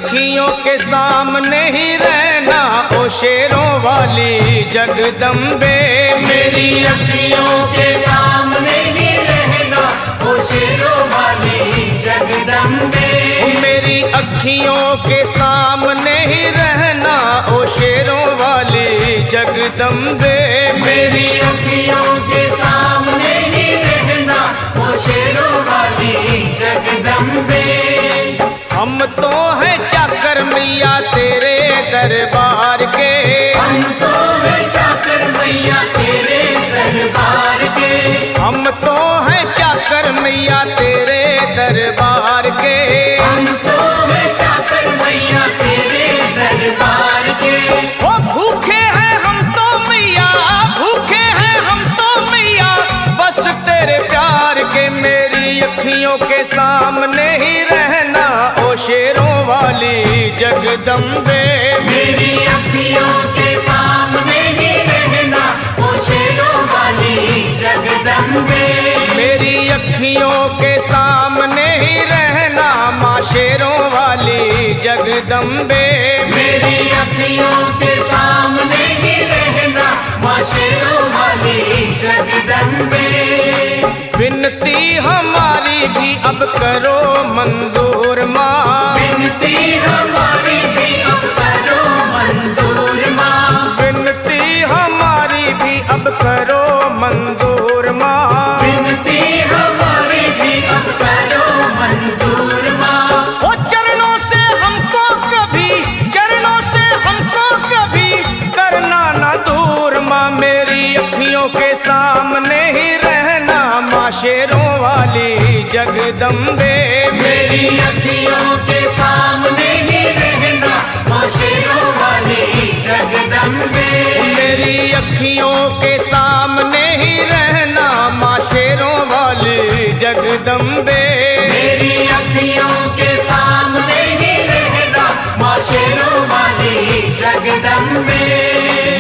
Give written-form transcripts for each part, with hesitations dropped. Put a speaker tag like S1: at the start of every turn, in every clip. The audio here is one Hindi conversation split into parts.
S1: अखियों के सामने ही रहना ओ शेरों वाली जगदम्बे।
S2: मेरी अखियों के सामने ही रहना ओ शेरों वाली जगदम्बे।
S1: मेरी अखियों के सामने ही रहना ओ शेरों वाली जगदम्बे।
S2: मेरी अखियों के सामने ही रहना ओ शेरों वाली जगदम्बे।
S1: हम तो हैं चाकर मैया तेरे दरबार के।
S2: हम तो हैं चाकर मैया तेरे दरबार के।
S1: हम तो हैं चाकर मैया तेरे दरबार के।
S2: हम तो हैं चाकर मैया तेरे दरबार के।
S1: ओ भूखे हैं हम तो मैया, भूखे हैं हम तो मैया बस तेरे प्यार के। मेरी अखियों के सामने ही रहना ओ शेरों वाली जगदम्बे।
S2: मेरी अखियों के सामने ही रहना ओ शेरों वाली जगदम्बे।
S1: मेरी अखियों के सामने ही रहना माँ शेरों वाली जगदम्बे।
S2: मेरी अखियों के सामने ही रहना माँ शेरों वाली जगदम्बे।
S1: विनती हमारी भी अब करो मंजूर माँ।
S2: विनती हमारी भी अब करो मंजूर माँ।
S1: विनती हमारी भी अब करो मंजूर माँ।
S2: विनती हमारी भी अब करो मंजूर माँ।
S1: ओ चरणों से हमको कभी, चरणों से हमको कभी करना ना दूर माँ। मेरी अखियों के सामने ही रहना माँ शेरों वाली जगदम्बे।
S2: मेरी अखियों के सामने ही रहना माँ शेरों वाली जगदम्बे।
S1: मेरी अखियों के सामने ही रहना माँ शेरों वाली जगदम्बे।
S2: मेरी अखियों के सामने ही रहना माँ शेरों वाली जगदम्बे।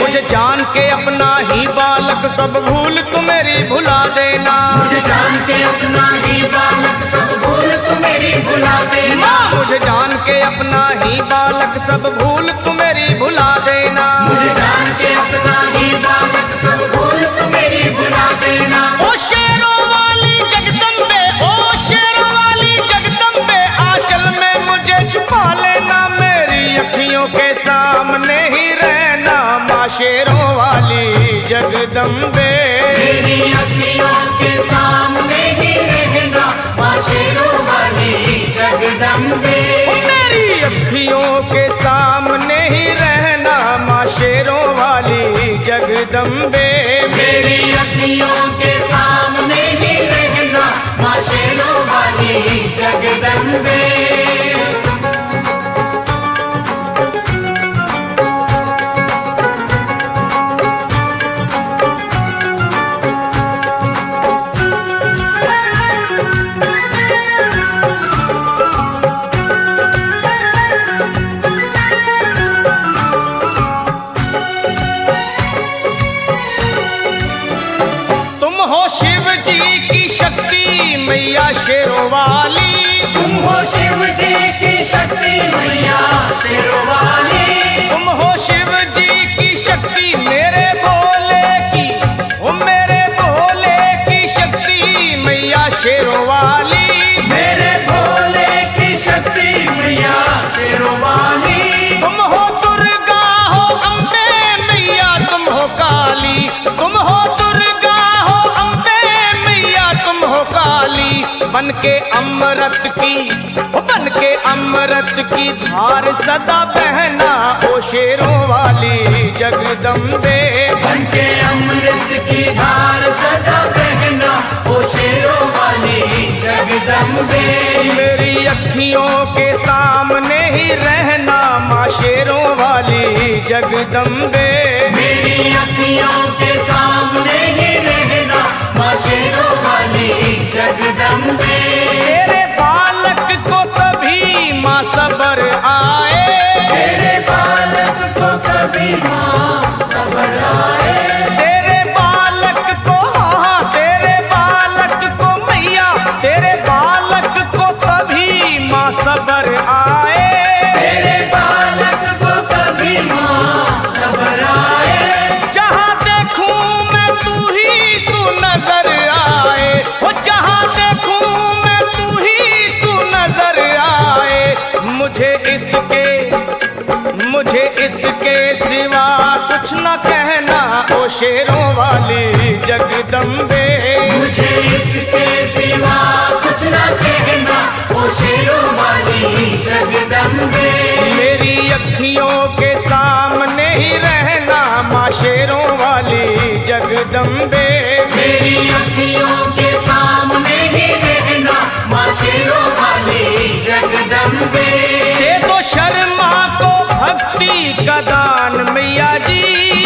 S1: मुझे जान के अपना ही बालक सब भूल तू मेरी भुला देना।
S2: मुझे जान के अपना ही बालक सब भूल तू मेरी भुला देना।
S1: मुझे जान के अपना ही बालक सब भूल तू मेरी भुला देना।
S2: मुझे जान के अपना ही बालक सब भूल तू मेरी भुला देना।
S1: ओ शेरों वाली जगदम्बे, ओ शेरों वाली जगदम्बे आंचल में मुझे छुपा लेना। मेरी अखियों के सामने ही रहना माँ शेरों वाली जगदम्बे।
S2: मेरी अखियों के सामने ही रहना माँ शेरों वाली जगदम्बे।
S1: मेरी अखियों के सामने ही रहना माँ शेरों वाली जगदम्बे।
S2: मेरी अखियों के सामने ही रहना माँ शेरों वाली जगदम्बे।
S1: शिव जी की शक्ति मैया शेरों वाली।
S2: तुम हो शिव जी की शक्ति मैया शेरों वाली।
S1: तुम हो शिव जी की शक्ति मेरे भोले की, ओ मेरे भोले की शक्ति मैया शेरों वाली।
S2: मेरे भोले की शक्ति मैया शेरों वाली।
S1: तुम हो दुर्गा हो अम्बे मैया तुम हो काली। तुम हो दुर्गा हो अम्बे मैया तुम हो काली। बन के अमृत की, बन के अमृत की धार सदा बहना ओ शेरों वाली जगदम्बे।
S2: बन के अमृत की धार सदा बहना ओ शेरों वाली जगदम्बे।
S1: मेरी अखियों के सामने ही रहना माँ शेरों वाली जगदम्बे।
S2: मेरी अखियों के सामने ही रहना माँ शेरों वाली जगदम्बे।
S1: तेरे बालक को कभी माँ सबर आए।
S2: तेरे बालक को कभी माँ सबर आए।
S1: तेरे बालक को, हाँ तेरे बालक को मैया, तेरे बालक को कभी माँ सबर आए।
S2: तेरे
S1: शेरों वाली जगदम्बे।
S2: मुझे इसके सिवा कुछ न कहना, ओ शेरों वाली जगदम्बे।
S1: मेरी अखियों के सामने ही रहना माँ शेरों वाली जगदम्बे।
S2: मेरी अखियों के सामने ही रहना, माँ शेरों वाली जगदम्बे।
S1: दे दो शर्मा को भक्ति का दान मैया जी,